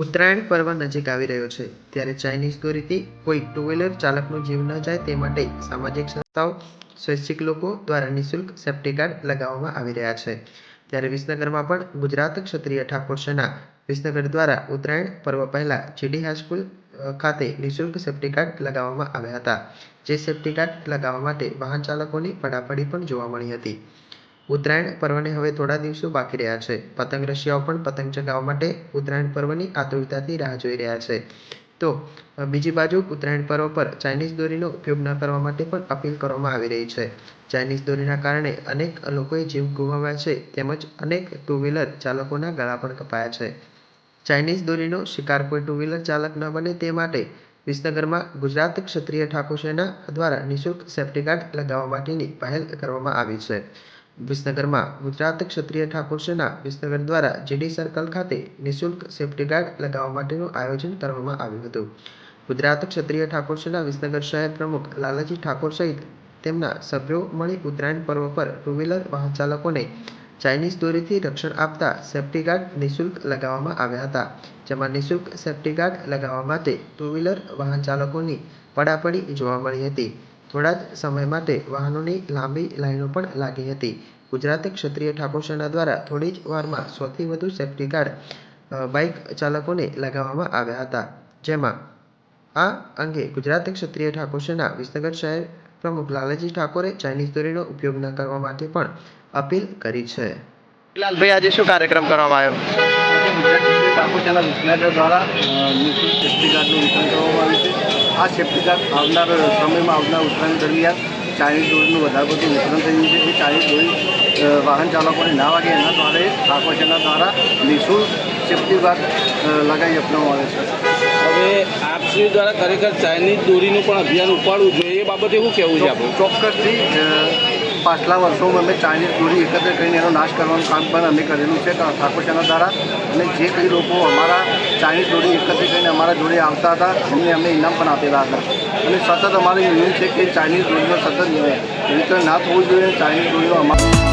ઉત્તરાયણ પર્વ નજીક આવી રહ્યો છે ત્યારે ચાઇનીઝ દોરીથી કોઈ ટુ વ્હીલર ચાલકનો જીવ ન જાય તે માટે સામાજિક સંસ્થાઓ, સ્વૈચ્છિક લોકો દ્વારા નિઃશુલ્ક સેફ્ટી ગાર્ડ લગાવવામાં આવી રહ્યા છે. ત્યારે વિસનગરમાં પણ ગુજરાત ક્ષત્રિય ઠાકોર સેના વિસનગર દ્વારા ઉત્તરાયણ પર્વ પહેલા જીડી હાઈસ્કૂલ ખાતે નિઃશુલ્ક સેફ્ટી ગાર્ડ લગાવવામાં આવ્યા હતા. જે સેફ્ટી ગાર્ડ લગાવવા માટે વાહન ચાલકોની પડાપડી પણ જોવા મળી હતી. ઉત્તરાયણ પર્વને હવે થોડા દિવસો બાકી રહ્યા છે. પતંગ રસિયાઓ પણ પતંગ ચગાવવા માટે ઉત્તરાયણ પર્વની આતુરતાથી રાહ જોઈ રહ્યા છે. તો બીજી બાજુ ઉત્તરાયણ પર્વ પર ચાઇનીઝ દોરીનો ઉપયોગ ન કરવા માટે પણ અપીલ કરવામાં આવી રહી છે. ચાઇનીઝ દોરીના કારણે અનેક લોકોએ જીવ ગુમાવ્યા છે તેમજ અનેક ટુ વ્હીલર ચાલકોના ગળા પણ કપાયા છે. ચાઇનીઝ દોરીનો શિકાર કોઈ ટુ વ્હીલર ચાલક ન બને તે માટે વિસનગરમાં ગુજરાત ક્ષત્રિય ઠાકોર સેના દ્વારા નિઃશુલ્ક સેફ્ટી ગાર્ડ લગાવવા માટેની પહેલ કરવામાં આવી છે. વિસનગરમાં ગુજરાત ક્ષત્રિય ઠાકોર સેના વિસનગર દ્વારા જીડી સર્કલ ખાતે નિઃશુલ્ક સેફ્ટી ગાર્ડ લગાવવા માટેનું આયોજન કરવામાં આવ્યું હતું. ગુજરાત ક્ષત્રિય ઠાકોર સેના વિસનગર શહેર પ્રમુખ લાલાજી ઠાકોર સહિત તેમના સભ્યો મળી ઉત્તરાયણ પર્વ પર ટુ વ્હીલર વાહન ચાલકોને ચાઇનીઝ દોરીથી રક્ષણ આપતા સેફ્ટી ગાર્ડ નિઃશુલ્ક લગાવવામાં આવ્યા હતા. જેમાં નિઃશુલ્ક સેફ્ટી ગાર્ડ લગાવવા માટે ટુ વ્હીલર વાહન ચાલકોની પડાપડી જોવા મળી હતી. થોડા જ સમય માટે વાહનોની લાંબી લાઈનો પણ લાગી હતી. ગુજરાત ક્ષત્રિય ઠાકોર સેના દ્વારા થોડી જ વારમાં 100થી વધુ સેફ્ટી ગાર્ડ બાઇક ચાલકોને લગાવવામાં આવ્યા હતા. જેમાં આ અંગે ગુજરાત ક્ષત્રિય ઠાકોર સેના વિસનગર શહેર પ્રમુખ લાલાજી ઠાકોરે ચાઇનીઝ દોરીનો ઉપયોગ ન કરવા માટે પણ અપીલ કરી છે. લાલભાઈ, આજે શું કાર્યક્રમ કરવામાં આવ્યો? ઠાકોર સેના વિસનગર દ્વારા નિઃશુલ્ક સેફ્ટી ગાર્ડનું વિતરણ કરવામાં આવ્યું છે. આ સેફ્ટી ગાર્ડ આવનાર સમયમાં આવનાર ઉત્તરાયણ દરમિયાન ચાઇનીઝ દોરીનું વધારે પડતું વિતરણ થયું છે. એ ચાઇનીઝ દોરી વાહન ચાલકોને ના વાગે એના દ્વારા ઠાકોર સેના દ્વારા નિઃશુલ્ક સેફ્ટી ગાર્ડ લગાવી આપવામાં આવે છે. હવે આપશ્રી દ્વારા ખરેખર ચાઇનીઝ દોરીનું પણ અભિયાન ઉપાડવું જોઈએ, એ બાબતે શું કહેવું છે આપણું? ચોક્કસથી પાછલા વર્ષોમાં અમે ચાઇનીઝ દોરી એકત્ર કરીને એનો નાશ કરવાનું કામ પણ અમે કરેલું છે ઠાકોર સેના દ્વારા. અને જે કંઈ લોકો અમારા ચાઇનીઝ દોરી એકત્ર કરીને અમારા જોડે આવતા હતા એમને અમે ઇનામ પણ આપેલા હતા. અને સતત અમારી નિયમ છે કે ચાઇનીઝ દોરીનો સતત વિતરણ ના થવું જોઈએ. ચાઇનીઝ દોરીનો અમારો